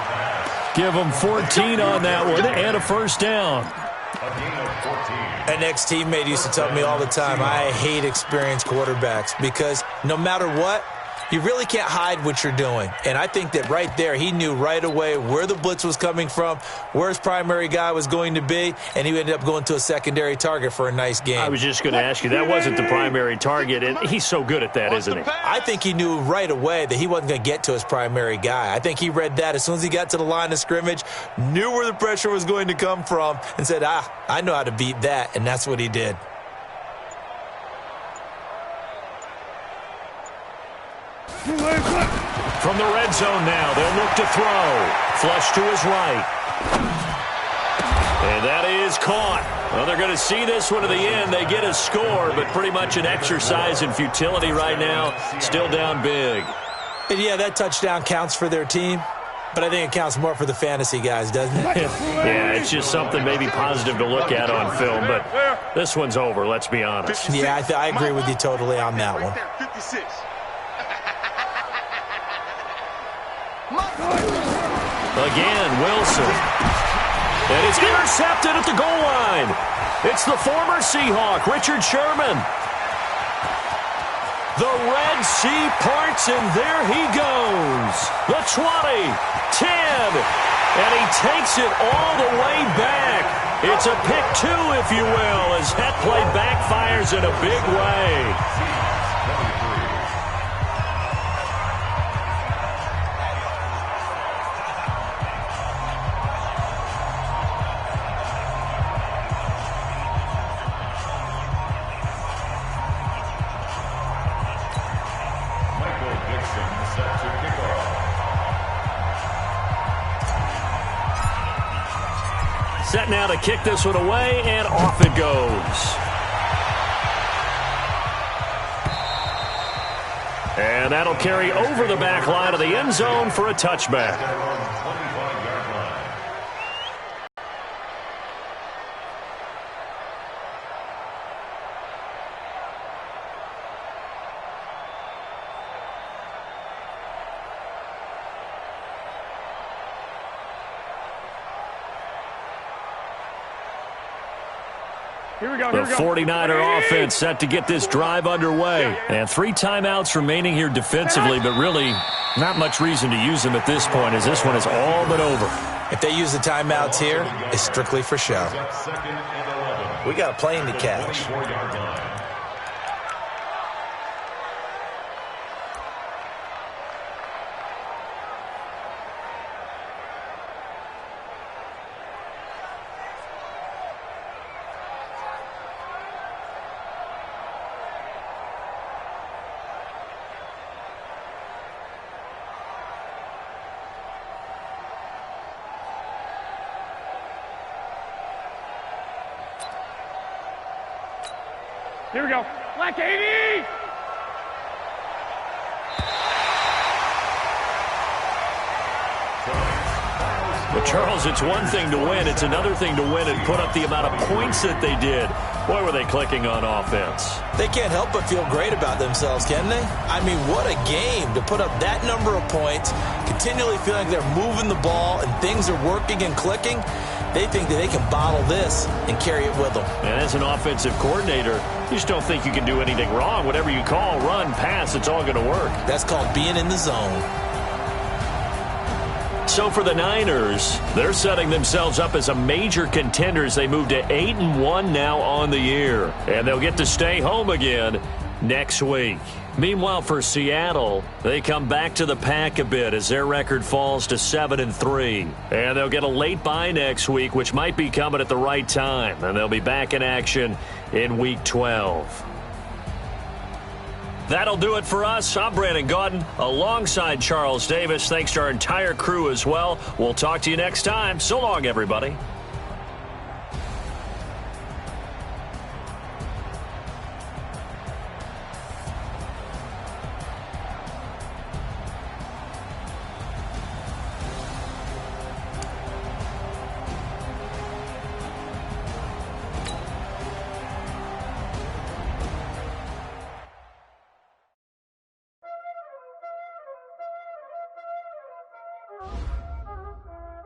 Give him 14 on that one and a 1st down. An ex-teammate used to tell me all the time, I hate experienced quarterbacks because no matter what, you really can't hide what you're doing. And I think that right there, he knew right away where the blitz was coming from, where his primary guy was going to be, and he ended up going to a secondary target for a nice game. I was just going to ask you, that wasn't the primary target, and he's so good at that, isn't he? I think he knew right away that he wasn't going to get to his primary guy. I think he read that as soon as he got to the line of scrimmage, knew where the pressure was going to come from, and said, I know how to beat that, and that's what he did. From the red zone now, they'll look to throw. Flush to his right. And that is caught. Well, they're going to see this one to the end. They get a score, but pretty much an exercise in futility right now. Still down big. And yeah, that touchdown counts for their team, but I think it counts more for the fantasy guys, doesn't it? Yeah, it's just something maybe positive to look at on film, but this one's over, let's be honest. Yeah, I agree with you totally on that one. 56. Again, Wilson. And it's intercepted at the goal line. It's the former Seahawk, Richard Sherman. The Red Sea parts, and there he goes. The 20, 10, and he takes it all the way back. It's a pick 2, if you will, as that play backfires in a big way. Set now to kick this one away, and off it goes. And that'll carry over the back line of the end zone for a touchback. Here we go. The 49er offense set to get this drive underway. And 3 timeouts remaining here defensively, but really not much reason to use them at this point, as this one is all but over. If they use the timeouts here, it's strictly for show. We got a plane to catch. Here we go. Black 80! But, Charles, it's one thing to win. It's another thing to win and put up the amount of points that they did. Boy, were they clicking on offense. They can't help but feel great about themselves, can they? I mean, what a game to put up that number of points, continually feeling like they're moving the ball and things are working and clicking. They think that they can bottle this and carry it with them. And as an offensive coordinator, you just don't think you can do anything wrong. Whatever you call, run, pass, it's all going to work. That's called being in the zone. So for the Niners, they're setting themselves up as a major contender as they move to 8-1 now on the year. And they'll get to stay home again next week. Meanwhile, for Seattle, they come back to the pack a bit as their record falls to 7-3. And they'll get a late bye next week, which might be coming at the right time. And they'll be back in action in Week 12. That'll do it for us. I'm Brandon Gaudin alongside Charles Davis. Thanks to our entire crew as well. We'll talk to you next time. So long, everybody.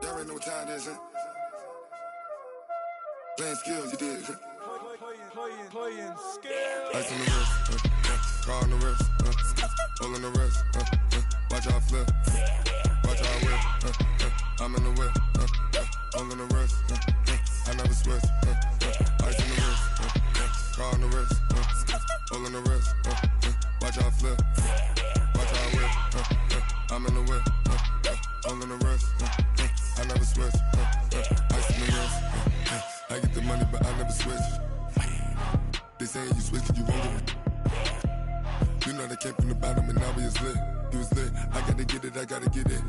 Y'all already know what time it is, huh? Playing skills, you did. Playing skills. Ice on the wrist, car on the wrist, hole in the wrist, watch how I flip, watch how I whip, I'm in the whip, hole in the wrist, I never switch, ice on the wrist, car on the wrist, hole in the wrist, watch how I flip, watch how I whip, I'm in the whip, hole in the wrist, I never switch, ice in the wrist, I get the money but I never switch. They saying you switch cause you won't get it. You know they came from the bottom and now we is lit. You was lit, I gotta get it, I gotta get it.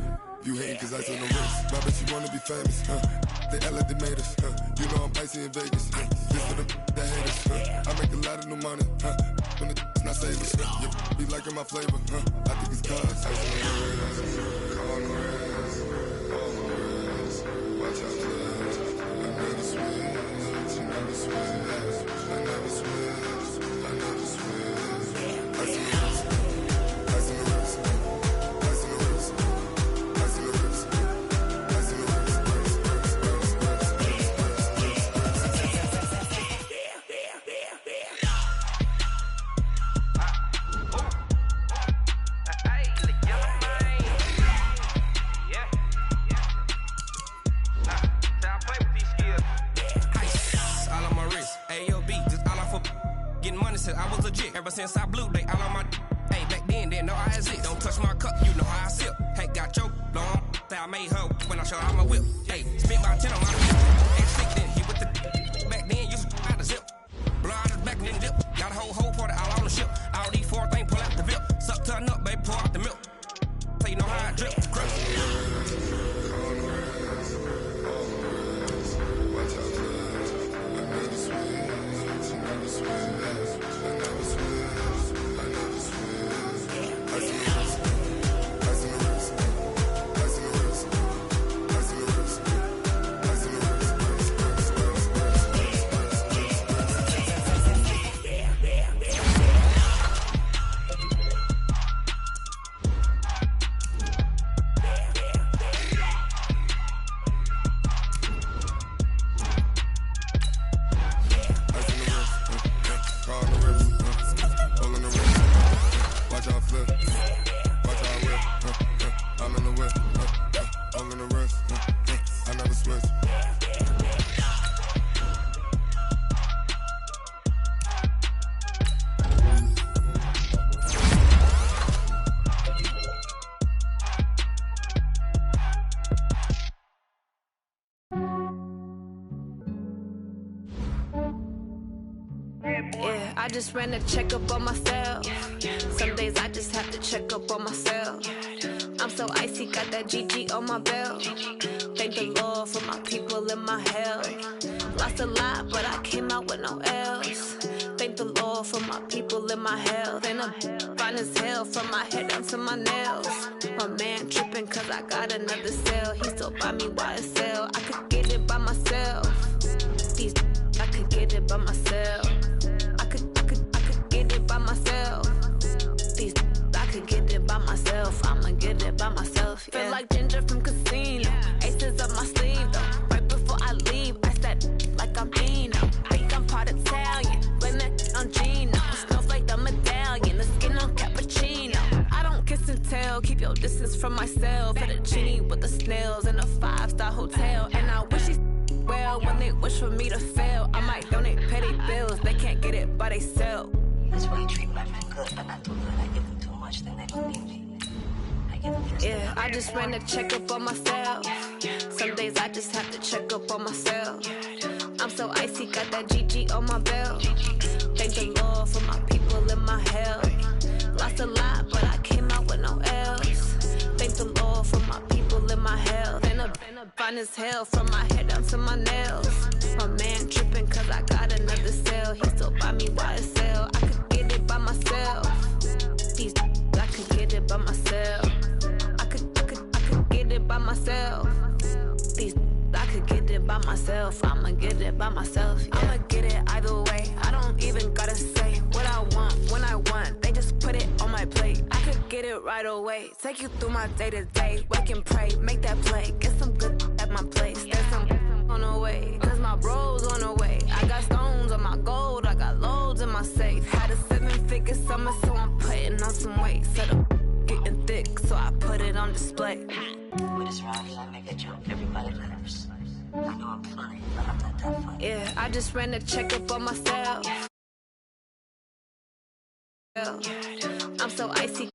You hating cause ice on the wrist, but I bet you wanna be famous, They act like they made us, You know I'm icy in Vegas, This for the that hate us, I make a lot of new money, When it's not savers, You be liking my flavor, I think it's cause ice on the wrist, on the wrist, on the wrist. Watch out, please. I never switch, I never switch, I never switch, I never switch. Ice on the wrist, ice on the wrist, ice on the wrist, ice on the wrist, ice on the I was legit ever since I blew they all on my hey back then didn't know I exist. Don't touch my cup, you know how I sip. Hey, got your long that I made her when I showed out my whip. Hey, spent my 10 on my whip. And slick then he with the back then used to out the zip. Blow out his back and then dip. Got a whole party all on the ship. All these four things pull out the VIP. Suck turn up, baby, pour out the milk. So you know how I drip. Grip. I just ran a checkup on myself. Some days I just have to check up on myself. I'm so icy, got that GG on my belt. Thank the Lord for my people and my health. Lost a lot, but I came out with no L's. Thank the Lord for my people and my health. And I'm fine as hell from my head down to my nails. My man tripping cause I got another sale. He still buy me YSL. I could get it by myself. These I could get it by myself. I could get it by myself. These I could get it by myself. I'ma get it by myself. Yeah. Feel like Ginger from Casino. Aces up my sleeve though. Right before I leave, I said like I'm Dino. Think I'm part Italian. Blame that on Gino. Snowflake the medallion. The skin on cappuccino. I don't kiss and tell. Keep your distance from myself. At a genie with the snails in a 5-star hotel. And I wish he well when they wish for me to fail. I might donate petty bills. They can't get it by they sell. That's why you treat my friend good, but not too good. I give them too much, then they don't need me. Yeah, I just ran a checkup on myself. Some days I just have to check up on myself. I'm so icy, got that GG on my belt. Thank the Lord for my people in my health. Lost a lot, but I came out with no L's. Thank the Lord for my people in my health. And I've been fine as hell from my head down to my nails. My man tripping cause I got another sale. He still buy me YSL. I could get it by myself. These I could get it by myself. I could get it by myself. These I could get it by myself. I'ma get it by myself. Yeah. I'ma get it either way. I don't even gotta say what I want when I want. They just put it on my plate. I could get it right away. Take you through my day to day. Wake and pray, make that play. Get some good at my place. There's some on the way, cause my bros on the way. I got stones on my gold. I got loads in my safe. Had a 7-figure summer, so I'm putting on some weight. Set up getting thick, so I put it on display. With this ride, I make a jump. Everybody laughs. I know I'm funny, but I'm not that funny. Yeah, I just ran a checkup on myself. I'm so icy.